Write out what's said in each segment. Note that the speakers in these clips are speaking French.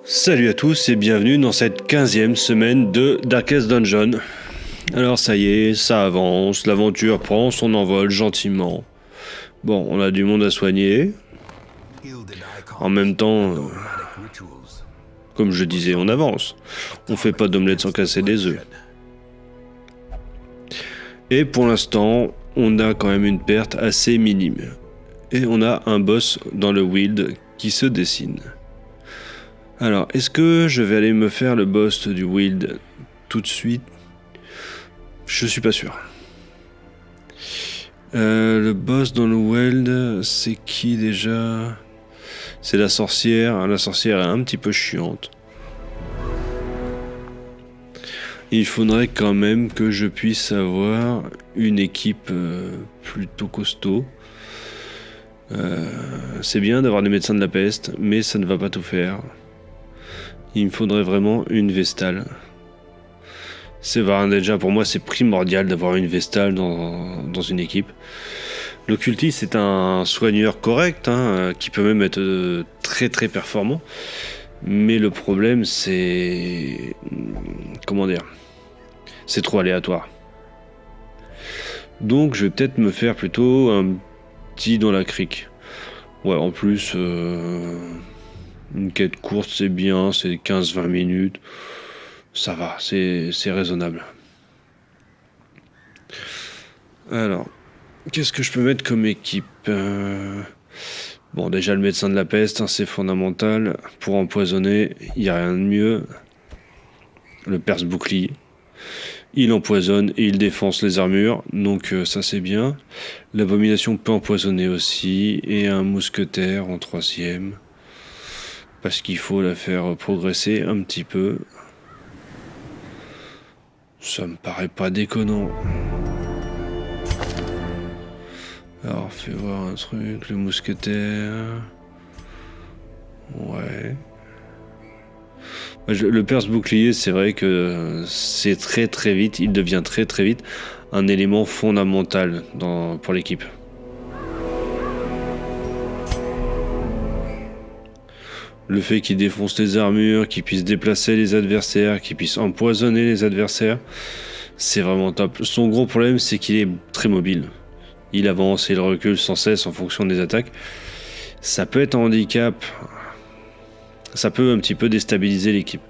Salut à tous et bienvenue dans cette 15e semaine de Darkest Dungeon. Alors ça y est, ça avance, l'aventure prend son envol gentiment. Bon, on a du monde à soigner. En même temps, comme je disais, on avance. On fait pas d'omelette sans casser des œufs. Et pour l'instant, on a quand même une perte assez minime. Et on a un boss dans le Wild qui se dessine. Alors, est-ce que je vais aller me faire le boss du Wild tout de suite? Je suis pas sûr. Le boss dans le Wild, c'est qui déjà? C'est la sorcière. La sorcière est un petit peu chiante. Il faudrait quand même que je puisse avoir une équipe plutôt costaud. C'est bien d'avoir des médecins de la peste, mais ça ne va pas tout faire. Il me faudrait vraiment une Vestale. C'est vrai, déjà pour moi c'est primordial d'avoir une Vestale dans une équipe. L'occultiste est un soigneur correct, qui peut même être très très performant. Mais le problème c'est... Comment dire? C'est trop aléatoire. Donc je vais peut-être me faire plutôt un petit dans la crique. Ouais, en plus... Une quête courte, c'est bien, c'est 15-20 minutes. Ça va, c'est raisonnable. Alors, qu'est-ce que je peux mettre comme équipe? Bon, déjà le médecin de la peste, c'est fondamental. Pour empoisonner, il n'y a rien de mieux. Le perce-bouclier. Il empoisonne et il défonce les armures, donc ça c'est bien. L'abomination peut empoisonner aussi. Et un mousquetaire en 3e. Parce qu'il faut la faire progresser un petit peu. Ça me paraît pas déconnant. Alors, fais voir un truc, le mousquetaire. Ouais. Le perce-bouclier, c'est vrai que c'est très très vite, il devient très très vite un élément fondamental pour l'équipe. Le fait qu'il défonce les armures, qu'il puisse déplacer les adversaires, qu'il puisse empoisonner les adversaires, c'est vraiment top. Son gros problème, c'est qu'il est très mobile. Il avance et il recule sans cesse en fonction des attaques. Ça peut être un handicap. Ça peut un petit peu déstabiliser l'équipe.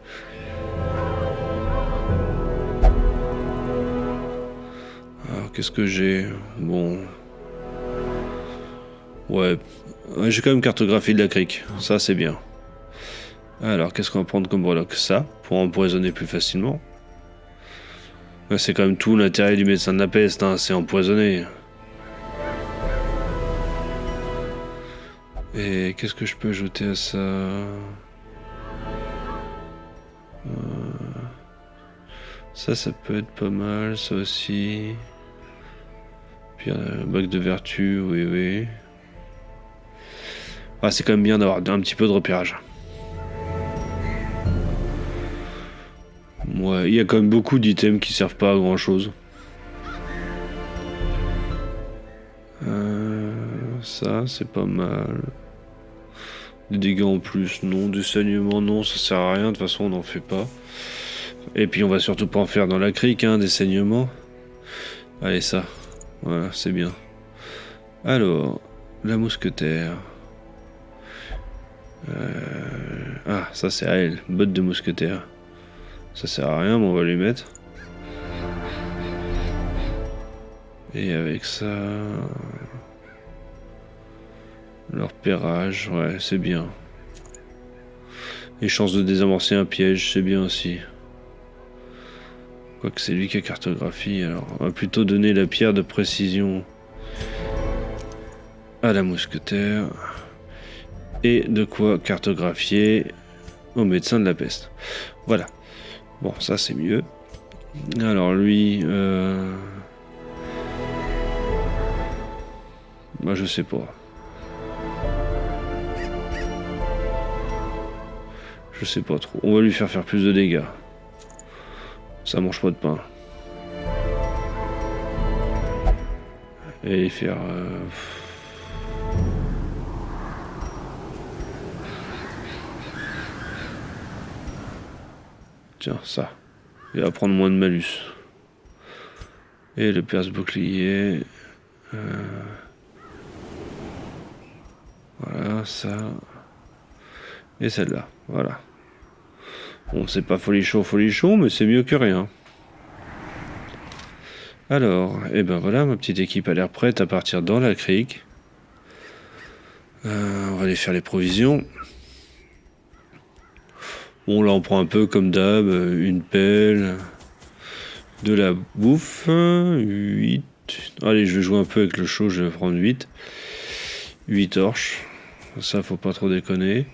Alors, qu'est-ce que j'ai? Bon... Ouais, j'ai quand même cartographié de la crique. Ça, c'est bien. Alors, qu'est-ce qu'on va prendre comme breloque? Ça, pour empoisonner plus facilement. C'est quand même tout l'intérêt du médecin de la peste, c'est empoisonner. Et qu'est-ce que je peux ajouter à ça? Ça peut être pas mal, ça aussi. Puis un bac de vertu, oui. Ah, c'est quand même bien d'avoir un petit peu de repérage. Ouais, il y a quand même beaucoup d'items qui servent pas à grand chose. Ça, c'est pas mal. Des dégâts en plus, non. Du saignement, non, ça sert à rien. De toute façon, on n'en fait pas. Et puis, on va surtout pas en faire dans la crique, des saignements. Allez, ça. Voilà, c'est bien. Alors, la mousquetaire. Ah, ça, c'est à elle. Botte de mousquetaire. Ça sert à rien, mais on va lui mettre. Et avec ça... Le repérage, ouais, c'est bien. Et chance de désamorcer un piège, c'est bien aussi. Quoique c'est lui qui a cartographie, alors on va plutôt donner la pierre de précision à la mousquetaire. Et de quoi cartographier au médecin de la peste. Voilà. Bon, ça c'est mieux. Alors lui... Bah je sais pas. Je sais pas trop. On va lui faire plus de dégâts. Ça mange pas de pain. Et faire... Tiens, ça. Il va prendre moins de malus. Et le perce-bouclier. Voilà, ça. Et celle-là, voilà. Bon, c'est pas folichon, mais c'est mieux que rien. Alors, et ben voilà, ma petite équipe a l'air prête à partir dans la crique. On va aller faire les provisions. Bon, là on prend un peu comme d'hab, une pelle, de la bouffe, 8. Allez, je vais jouer un peu avec le chaud, je vais prendre 8. 8 torches, ça faut pas trop déconner.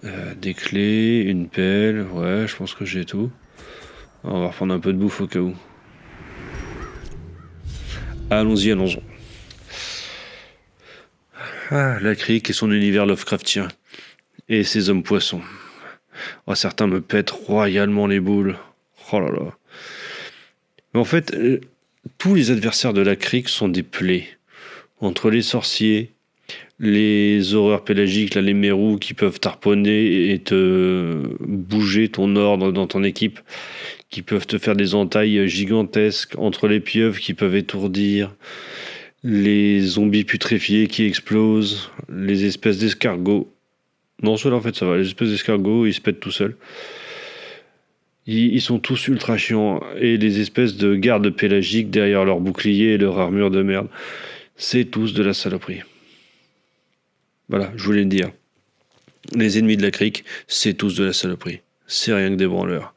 Des clés, une pelle, ouais, je pense que j'ai tout. On va reprendre un peu de bouffe au cas où. Allons-y, allons-y. Ah, la crique et son univers Lovecraftien. Et ses hommes poissons. Oh, certains me pètent royalement les boules. Oh là là. Mais en fait, tous les adversaires de la crique sont des plaies. Entre les sorciers, les horreurs pélagiques, là, les mérous qui peuvent t'harponner et te bouger ton ordre dans ton équipe, qui peuvent te faire des entailles gigantesques, entre les pieuvres qui peuvent étourdir, les zombies putréfiés qui explosent, les espèces d'escargots. Non, ceux-là en fait ça va, les espèces d'escargots ils se pètent tout seuls. Ils sont tous ultra chiants, et les espèces de gardes pélagiques derrière leur bouclier et leur armure de merde, c'est tous de la saloperie. Voilà, je voulais le dire. Les ennemis de la crique, c'est tous de la saloperie. C'est rien que des branleurs.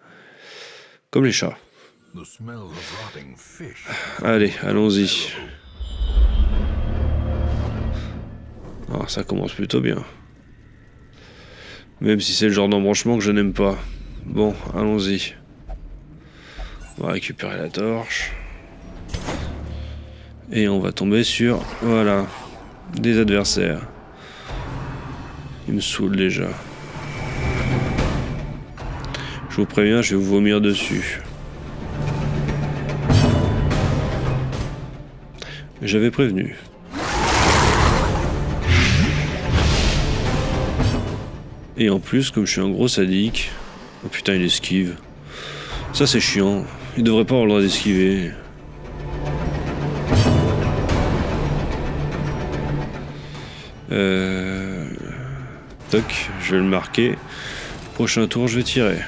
Comme les chats. Allez, allons-y. Ah, ça commence plutôt bien. Même si c'est le genre d'embranchement que je n'aime pas. Bon, allons-y. On va récupérer la torche. Et on va tomber sur, voilà, des adversaires. Ils me saoulent déjà. Je vous préviens, je vais vous vomir dessus. J'avais prévenu. Et en plus, comme je suis un gros sadique... Oh putain, il esquive. Ça, c'est chiant. Il devrait pas avoir le droit d'esquiver. Toc, je vais le marquer. Prochain tour, je vais tirer.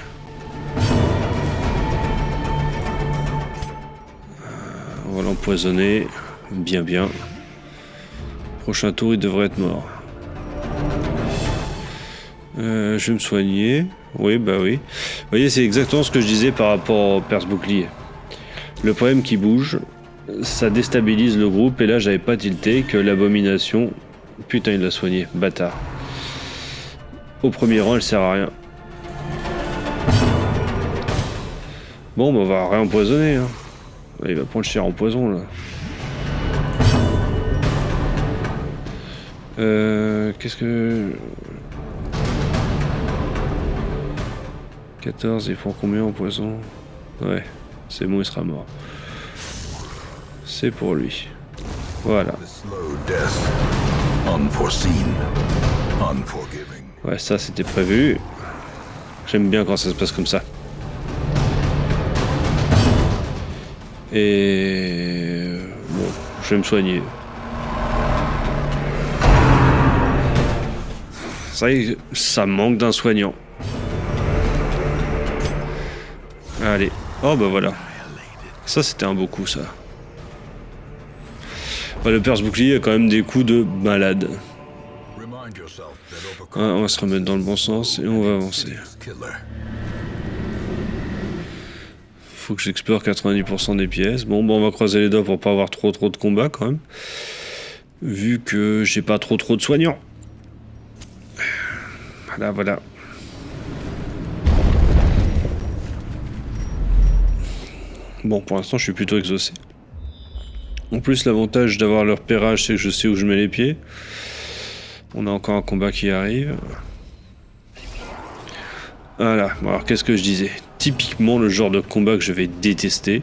On va l'empoisonner. Bien, bien. Prochain tour, il devrait être mort. Je vais me soigner. Oui, bah oui. Vous voyez, c'est exactement ce que je disais par rapport au perce-bouclier. Le problème qui bouge, ça déstabilise le groupe. Et là, j'avais pas tilté que l'abomination... Putain, il l'a soigné, bâtard. Au premier rang, elle sert à rien. Bon, bah on va réempoisonner. Hein. Il va prendre cher en poison, là. Qu'est-ce que... 14, il prend combien en poison? Ouais, c'est bon, il sera mort. C'est pour lui. Voilà. Ouais, ça c'était prévu. J'aime bien quand ça se passe comme ça. Et... bon, je vais me soigner. Ça manque d'un soignant. Allez. Oh bah voilà. Ça c'était un beau coup ça. Bah, le perce-bouclier a quand même des coups de malade. On va se remettre dans le bon sens et on va avancer. Faut que j'explore 90% des pièces. Bon, bah on va croiser les doigts pour pas avoir trop de combats quand même. Vu que j'ai pas trop de soignants. Voilà. Bon, pour l'instant, je suis plutôt exaucé. En plus, l'avantage d'avoir le repérage, c'est que je sais où je mets les pieds. On a encore un combat qui arrive. Voilà. Bon, alors, qu'est-ce que je disais? Typiquement, le genre de combat que je vais détester.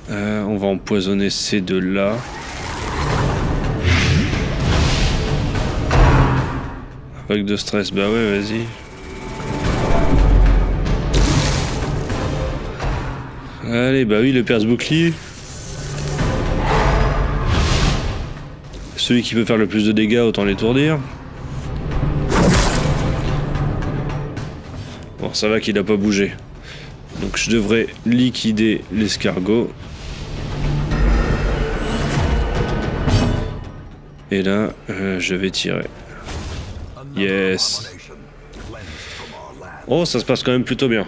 On va empoisonner ces deux-là. Avec de stress, bah ouais, vas-y. Allez, bah oui, le perce-bouclier. Celui qui peut faire le plus de dégâts, autant l'étourdir. Bon, ça va qu'il a pas bougé. Donc je devrais liquider l'escargot. Et là, je vais tirer. Yes. Oh, ça se passe quand même plutôt bien.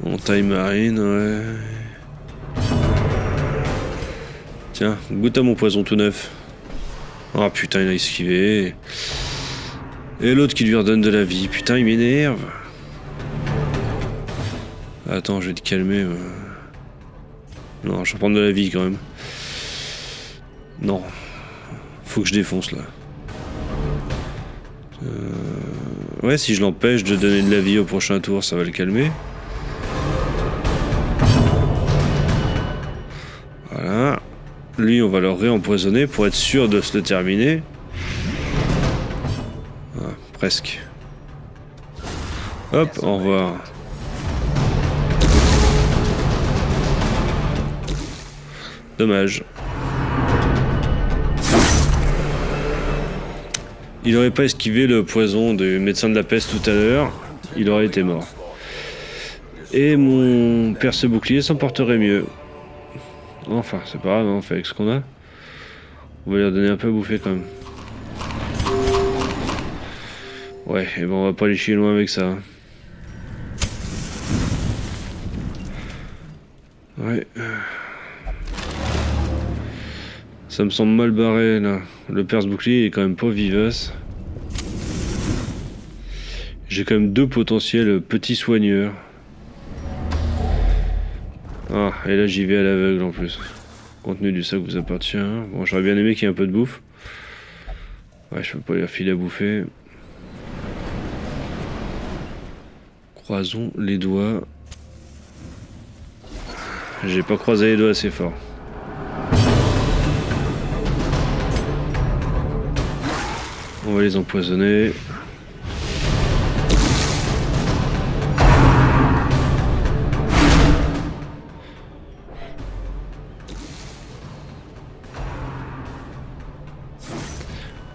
Montagne marine, ouais. Tiens, goûte à mon poison tout neuf. Ah putain, il a esquivé. Et l'autre qui lui redonne de la vie. Putain, il m'énerve. Attends, je vais te calmer. Non, je vais prendre de la vie quand même. Non. Faut que je défonce là. Ouais, si je l'empêche de donner de la vie au prochain tour, ça va le calmer. Voilà. Lui, on va le réempoisonner pour être sûr de se le terminer. Ah, presque. Hop, au revoir. Dommage. Il aurait pas esquivé le poison du médecin de la peste tout à l'heure, il aurait été mort. Et mon perce-bouclier s'en porterait mieux. Enfin, c'est pas grave, on fait avec ce qu'on a. On va lui redonner un peu à bouffer quand même. Ouais, et ben on va pas aller chier loin avec ça. Ouais. Ça me semble mal barré là. Le perce-bouclier est quand même pas vivace. J'ai quand même 2 potentiels petits soigneurs. Ah, et là j'y vais à l'aveugle en plus. Contenu du sac vous appartient. Bon, j'aurais bien aimé qu'il y ait un peu de bouffe. Ouais, je peux pas leur filer à bouffer. Croisons les doigts. J'ai pas croisé les doigts assez fort. On va les empoisonner.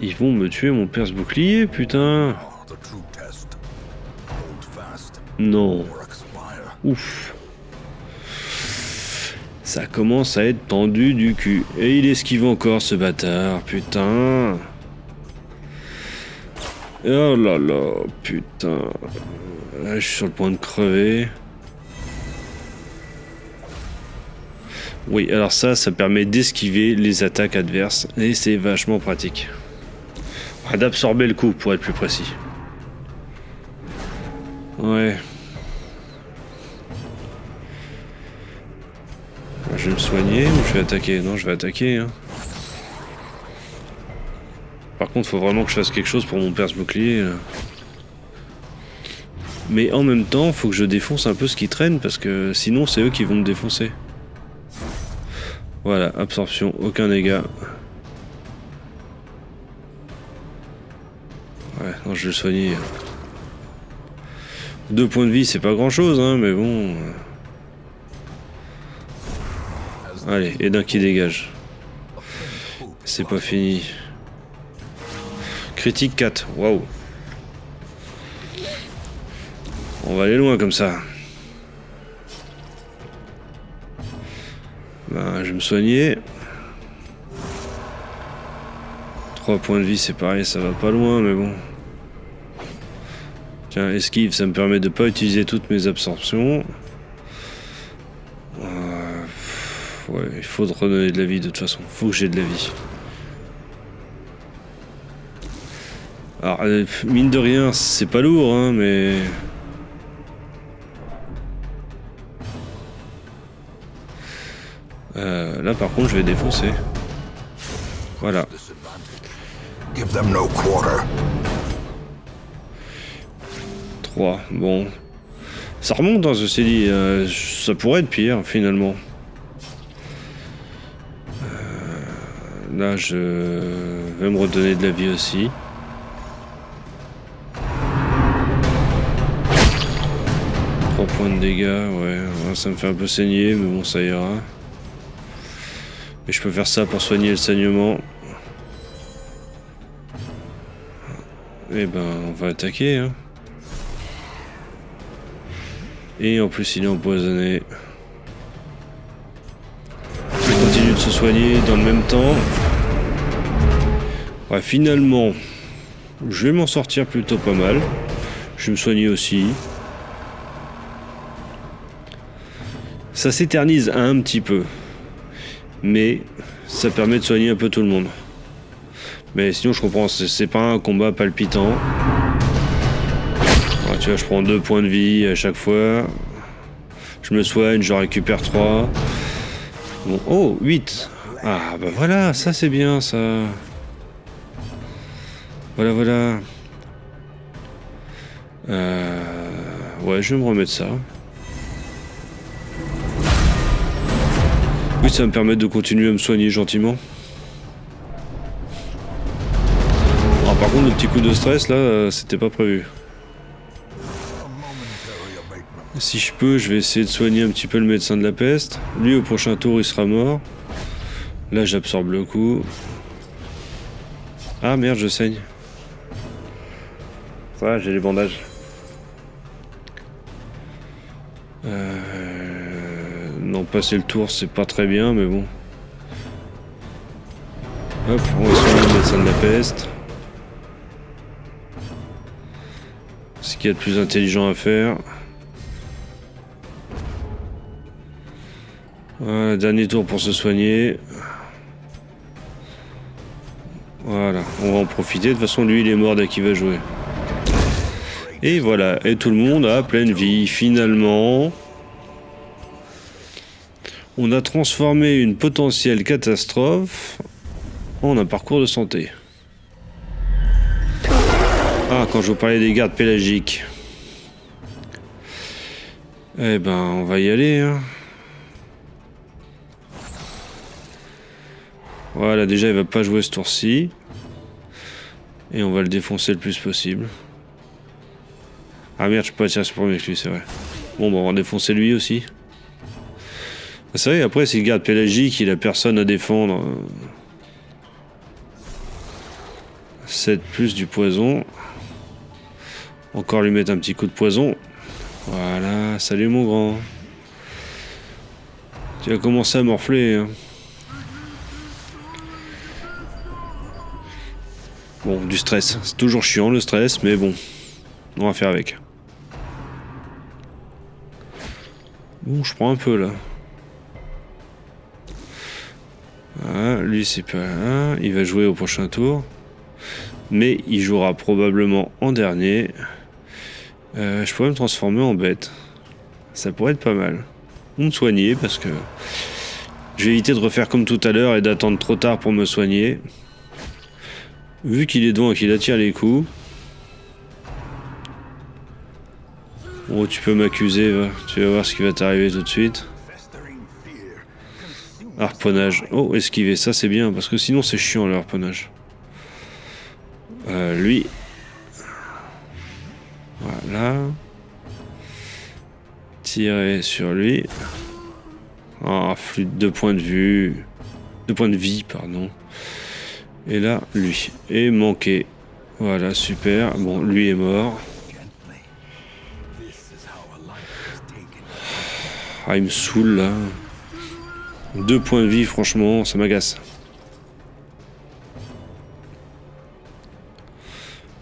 Ils vont me tuer mon perce-bouclier, putain. Non. Ouf. Ça commence à être tendu du cul. Et il esquive encore ce bâtard, putain. Oh là là, putain. Là, je suis sur le point de crever. Oui, alors ça permet d'esquiver les attaques adverses. Et c'est vachement pratique. D'absorber le coup, pour être plus précis. Ouais. Je vais me soigner ou je vais attaquer? Non, je vais attaquer. Hein. Par contre, faut vraiment que je fasse quelque chose pour mon perce-bouclier. Mais en même temps, faut que je défonce un peu ce qui traîne, parce que sinon, c'est eux qui vont me défoncer. Voilà, absorption, aucun dégât. Ouais, non, je vais le soigner. 2 points de vie, c'est pas grand-chose, hein, mais bon... Allez, et d'un qui dégage. C'est pas fini. Critique 4, waouh. On va aller loin comme ça. Ben, je vais me soigner. 3 points de vie, c'est pareil, ça va pas loin, mais bon. Tiens, esquive, ça me permet de pas utiliser toutes mes absorptions. Ouais, il faut redonner de la vie de toute façon. Faut que j'ai de la vie. Alors, mine de rien, c'est pas lourd, hein, mais... là, par contre, je vais défoncer. Voilà. 3, bon. Ça remonte, hein, ceci dit. Ça pourrait être pire, finalement. Là, je vais me redonner de la vie aussi. points de dégâts, ouais, ça me fait un peu saigner, mais bon, ça ira. Et je peux faire ça pour soigner le saignement. Et ben, on va attaquer, hein. Et en plus, il est empoisonné. Il continue de se soigner dans le même temps. Ouais, finalement, je vais m'en sortir plutôt pas mal. Je vais me soigner aussi. Ça s'éternise un petit peu. Mais ça permet de soigner un peu tout le monde. Mais sinon, je comprends, c'est pas un combat palpitant. Alors, tu vois, je prends 2 points de vie à chaque fois. Je me soigne, je récupère 3. Bon, oh, 8. Ah, bah voilà, ça c'est bien, ça. Voilà, voilà. Ouais, je vais me remettre ça. Oui, ça va me permettre de continuer à me soigner gentiment. Alors, par contre, le petit coup de stress, là, c'était pas prévu. Si je peux, je vais essayer de soigner un petit peu le médecin de la peste. Lui, au prochain tour, il sera mort. Là, j'absorbe le coup. Ah merde, je saigne. Ça va, j'ai les bandages. Non, passer le tour, c'est pas très bien, mais bon. Hop, on va soigner le médecin de la peste. Ce qu'il y a de plus intelligent à faire. Voilà, dernier tour pour se soigner. Voilà, on va en profiter. De toute façon, lui, il est mort dès qu'il va jouer. Et voilà, et tout le monde a pleine vie. Finalement, on a transformé une potentielle catastrophe en un parcours de santé. Ah, quand je vous parlais des gardes pélagiques. Eh ben, on va y aller, hein. Voilà, déjà il va pas jouer ce tour-ci. Et on va le défoncer le plus possible. Ah merde, je peux pas tirer ce premier avec lui, c'est vrai. Bon, on va défoncer lui aussi. C'est vrai, après, s'il garde pélagique, il a personne à défendre. 7 plus du poison. Encore lui mettre un petit coup de poison. Voilà, salut mon grand. Tu vas commencer à morfler, hein. Bon, du stress. C'est toujours chiant le stress, mais bon. On va faire avec. Bon, je prends un peu là. Ah, lui c'est pas là. Il va jouer au prochain tour. Mais il jouera probablement en dernier. Je pourrais me transformer en bête. Ça pourrait être pas mal. Ou me soigner parce que je vais éviter de refaire comme tout à l'heure et d'attendre trop tard pour me soigner. Vu qu'il est devant et qu'il attire les coups. Oh, tu peux m'accuser, va. Tu vas voir ce qui va t'arriver tout de suite. Harponnage. Oh, esquiver, ça c'est bien, parce que sinon c'est chiant le harponnage. Lui. Voilà. Tirer sur lui. Ah, flûte, 2 points de vue. 2 points de vie, pardon. Et là, lui. Et manqué. Voilà, super. Bon, lui est mort. Ah, il me saoule, là. 2 points de vie, franchement, ça m'agace.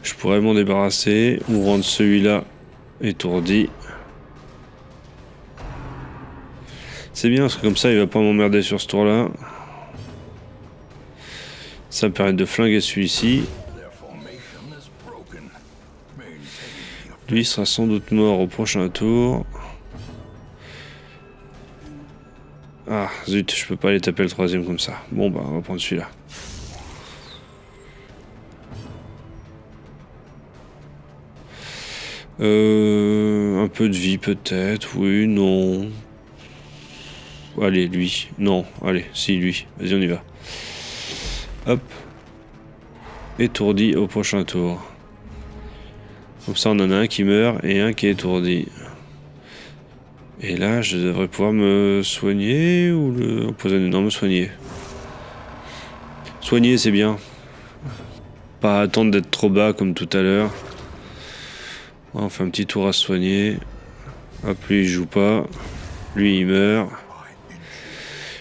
Je pourrais m'en débarrasser ou rendre celui-là étourdi. C'est bien, parce que comme ça, il va pas m'emmerder sur ce tour-là. Ça me permet de flinguer celui-ci. Lui sera sans doute mort au prochain tour. Ah, zut, je peux pas aller taper le 3e comme ça. Bon, bah, on va prendre celui-là. Un peu de vie peut-être, oui, non. Allez, lui. Non, allez, si, lui. Vas-y, on y va. Hop. Étourdi au prochain tour. Comme ça, on en a un qui meurt et un qui est étourdi. Et là, je devrais pouvoir me soigner ou le empoisonner. Non, me soigner. Soigner, c'est bien. Pas attendre d'être trop bas comme tout à l'heure. On fait un petit tour à se soigner. Hop, lui, il joue pas. Lui, il meurt.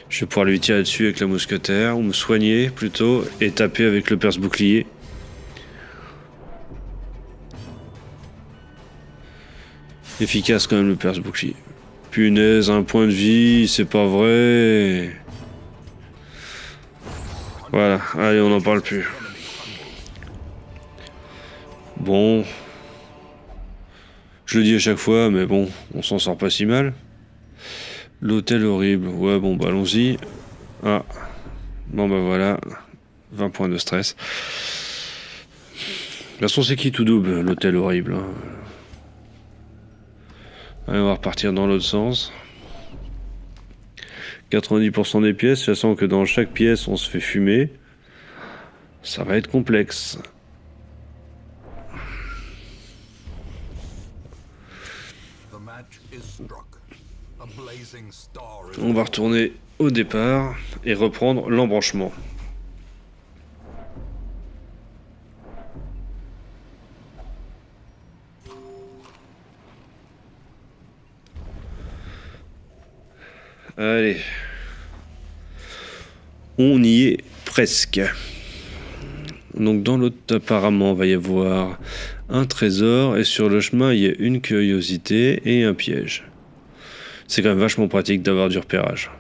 Je vais pouvoir lui tirer dessus avec la mousquetaire, ou me soigner plutôt, et taper avec le perce-bouclier. Efficace quand même le perce-bouclier. Punaise, un point de vie, c'est pas vrai. Voilà, allez, on n'en parle plus. Bon. Je le dis à chaque fois, mais bon, on s'en sort pas si mal. L'hôtel horrible. Ouais, bon, bah allons-y. Ah. Bon, bah voilà. 20 points de stress. De toute façon, c'est qui tout double, l'hôtel horrible. Hein. Allez, on va repartir dans l'autre sens. 90% des pièces, sachant que dans chaque pièce, on se fait fumer. Ça va être complexe. On va retourner au départ et reprendre l'embranchement. Allez. On y est presque. Donc dans l'autre, apparemment, il va y avoir un trésor et sur le chemin, il y a une curiosité et un piège. C'est quand même vachement pratique d'avoir du repérage.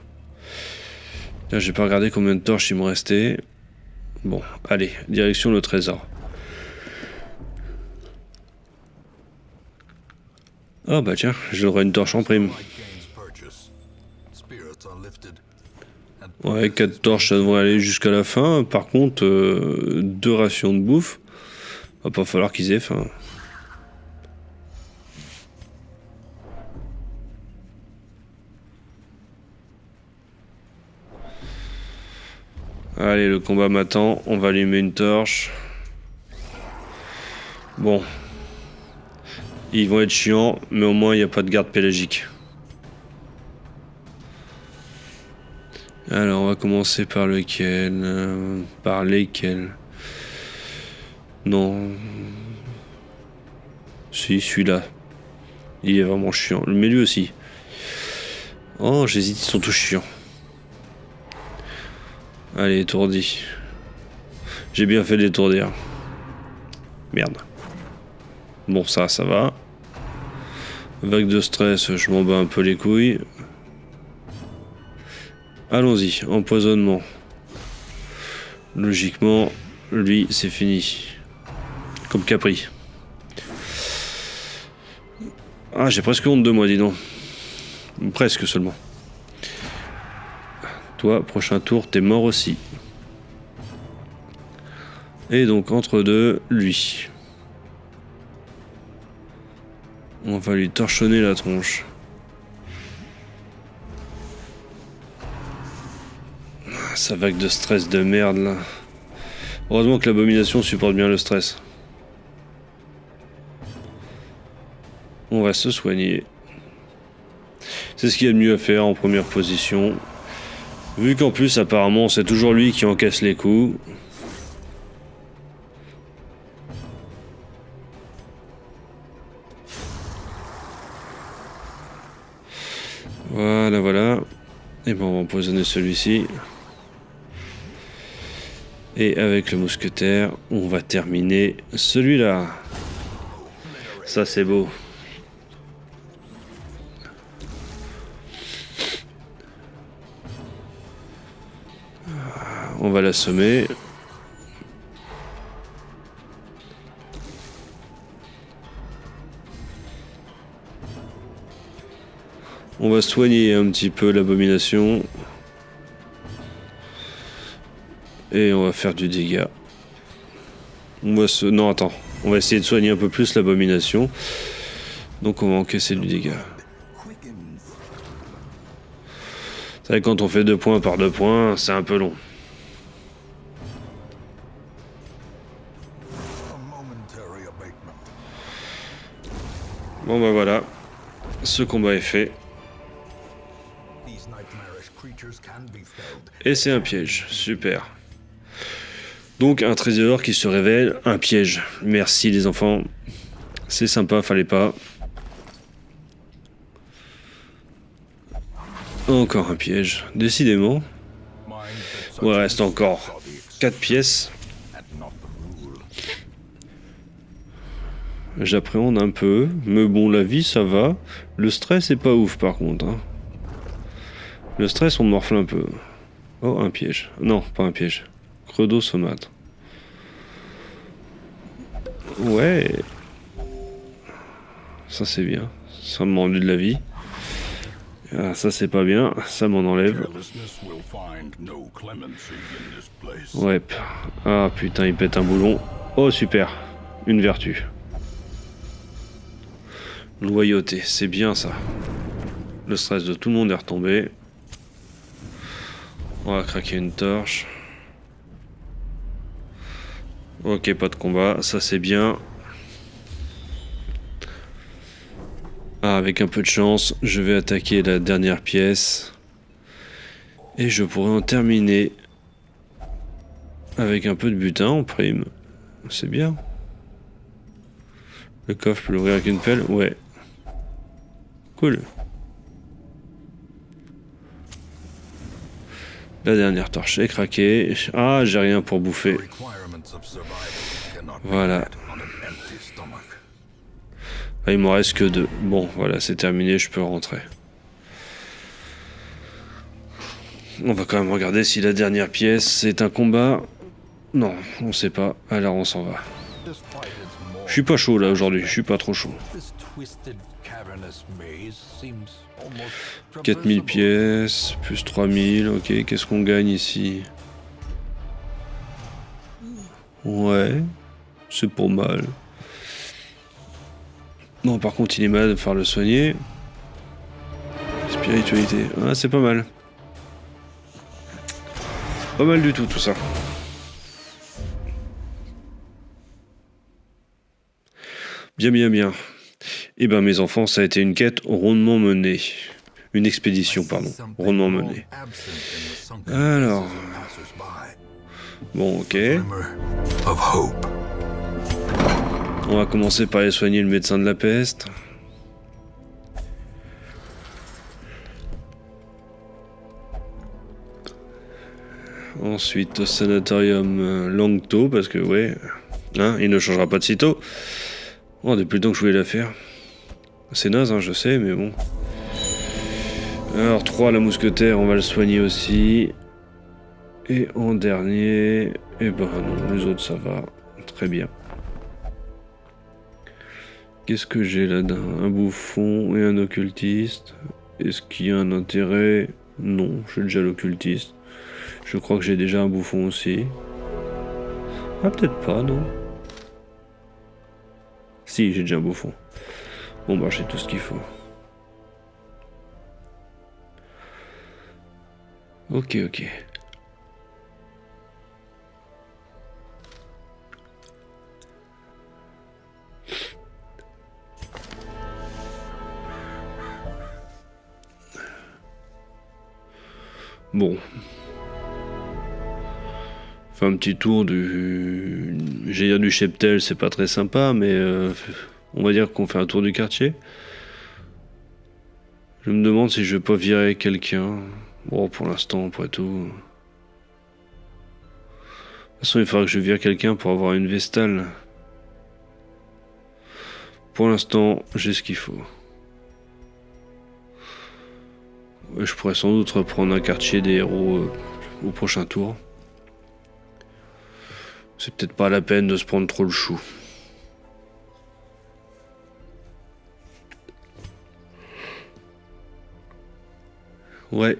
Là, j'ai pas regardé combien de torches il me restait. Bon, allez, direction le trésor. Ah bah tiens, j'aurai une torche en prime. Ouais, 4 torches, ça devrait aller jusqu'à la fin. Par contre, 2 rations de bouffe. Va pas falloir qu'ils aient faim. Allez, le combat m'attend. On va allumer une torche. Bon. Ils vont être chiants, mais au moins il n'y a pas de garde pélagique. Alors, on va commencer par lequel par lesquels? Non. Si, celui-là. Il est vraiment chiant. Mais lui aussi. Oh, j'hésite, ils sont tous chiants. Allez, étourdi. J'ai bien fait d'étourdir. Merde. Bon, ça va. Vague de stress, je m'en bats un peu les couilles. Allons-y, empoisonnement. Logiquement, lui, c'est fini. Comme Capri. Ah, j'ai presque honte de moi, dis donc. Presque seulement. Toi, prochain tour, t'es mort aussi. Et donc, entre deux, lui. On va lui torchonner la tronche. Sa vague de stress de merde, là. Heureusement que l'abomination supporte bien le stress. On va se soigner. C'est ce qu'il y a de mieux à faire en première position. Vu qu'en plus, apparemment, c'est toujours lui qui encaisse les coups. Voilà. Et bon, on va empoisonner celui-ci. Et avec le mousquetaire, on va terminer celui-là. Ça, c'est beau. On va l'assommer. On va soigner un petit peu l'abomination. Et on va faire du dégât. Non, attends. On va essayer de soigner un peu plus l'abomination. Donc on va encaisser du dégât. C'est vrai que quand on fait 2 points par 2 points, c'est un peu long. Bon bah voilà. Ce combat est fait. Et c'est un piège, super. Donc un trésor qui se révèle un piège. Merci les enfants. C'est sympa, fallait pas. Encore un piège, décidément. Ouais, reste encore 4 pièces. J'appréhende un peu, mais bon, la vie ça va. Le stress est pas ouf par contre. Hein. Le stress on morfle un peu. Oh, un piège. Non, pas un piège. Credo somate. Ouais. Ça c'est bien. Ça me rend de la vie. Ah, ça c'est pas bien. Ça m'en enlève. Ouais. Ah putain, il pète un boulon. Oh super. Une vertu. Loyauté, c'est bien ça. Le stress de tout le monde est retombé. On va craquer une torche. Ok, pas de combat, ça c'est bien. Ah, avec un peu de chance, je vais attaquer la dernière pièce. Et je pourrai en terminer avec un peu de butin en prime. C'est bien. Le coffre, je peux l'ouvrir avec une pelle? Ouais. Cool. La dernière torche est craquée. Ah, j'ai rien pour bouffer. Voilà. Ah, il m'en reste que 2. Bon, voilà, c'est terminé, je peux rentrer. On va quand même regarder si la dernière pièce, c'est un combat. Non, on sait pas. Alors on s'en va. Je suis pas chaud là aujourd'hui, je suis pas trop chaud. 4000 pièces, plus 3000, ok, qu'est-ce qu'on gagne ici? Ouais, c'est pas mal. Non, par contre, il est malade de faire le soigner. Spiritualité, ah, c'est pas mal. Pas mal du tout ça. Bien, bien, bien. Eh ben, mes enfants, ça a été une quête rondement menée. Une expédition, pardon, rondement menée. Alors... Bon, ok. On va commencer par aller soigner le médecin de la peste. Ensuite, au sanatorium Langto, parce que, ouais, hein, il ne changera pas de sitôt. Oh, depuis le temps que je voulais la faire. C'est naze, hein, je sais, mais bon. Alors, 3, la mousquetaire, on va le soigner aussi. Et en dernier... Eh ben non, les autres, ça va. Très bien. Qu'est-ce que j'ai là-dedans? Un bouffon et un occultiste. Est-ce qu'il y a un intérêt? Non, j'ai déjà l'occultiste. Je crois que j'ai déjà un bouffon aussi. Ah, peut-être pas, non? Si, j'ai déjà un bouffon. Bon, bah, j'ai tout ce qu'il faut. Ok, ok. Bon. Fait un petit tour du... J'ai dire du cheptel, c'est pas très sympa, mais on va dire qu'on fait un tour du quartier. Je me demande si je vais pas virer quelqu'un. Bon, pour l'instant, après tout. De toute façon, il faudra que je vire quelqu'un pour avoir une vestale. Pour l'instant, j'ai ce qu'il faut. Je pourrais sans doute reprendre un quartier des héros au prochain tour. C'est peut-être pas la peine de se prendre trop le chou. Ouais.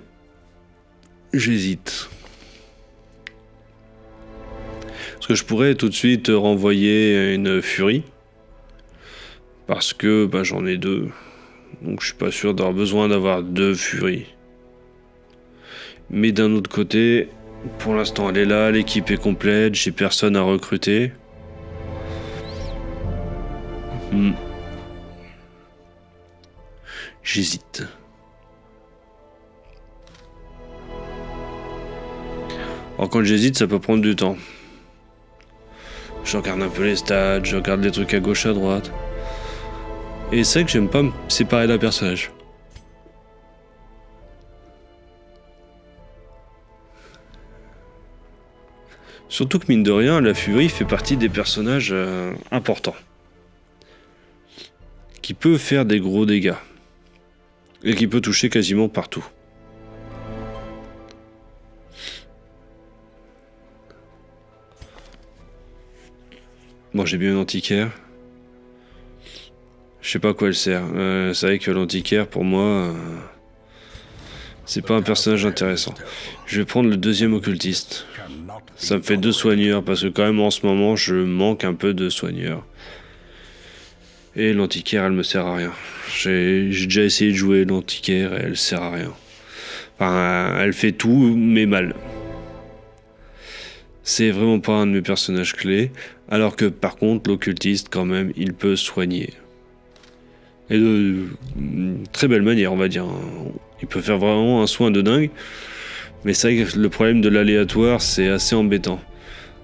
J'hésite. Parce que je pourrais tout de suite renvoyer une furie. Parce que bah, j'en ai 2. Donc je suis pas sûr d'avoir besoin d'avoir 2 furies. Mais d'un autre côté, pour l'instant elle est là, l'équipe est complète, j'ai personne à recruter. J'hésite. Alors quand j'hésite, ça peut prendre du temps. Je regarde un peu les stats, je regarde les trucs à gauche, à droite. Et c'est vrai que j'aime pas me séparer d'un personnage. Surtout que mine de rien, la Furie fait partie des personnages importants. Qui peut faire des gros dégâts. Et qui peut toucher quasiment partout. Bon, j'ai bien une antiquaire. Je sais pas à quoi elle sert. C'est vrai que l'antiquaire, pour moi, c'est pas un personnage intéressant. Je vais prendre le deuxième occultiste. Ça me fait 2 soigneurs, parce que quand même en ce moment, je manque un peu de soigneurs. Et l'antiquaire, elle me sert à rien. J'ai déjà essayé de jouer l'antiquaire et elle sert à rien. Enfin, elle fait tout, mais mal. C'est vraiment pas un de mes personnages clés. Alors que par contre, l'occultiste, quand même, il peut soigner. Et de très belle manière, on va dire. Il peut faire vraiment un soin de dingue. Mais c'est vrai que le problème de l'aléatoire, c'est assez embêtant.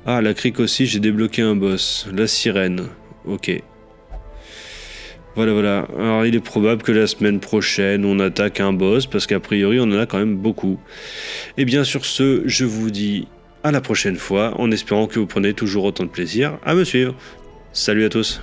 Ah, la crique aussi, j'ai débloqué un boss. La sirène. Ok. Voilà. Alors, il est probable que la semaine prochaine, on attaque un boss, parce qu'a priori, on en a quand même beaucoup. Et bien, sur ce, je vous dis à la prochaine fois, en espérant que vous prenez toujours autant de plaisir à me suivre. Salut à tous.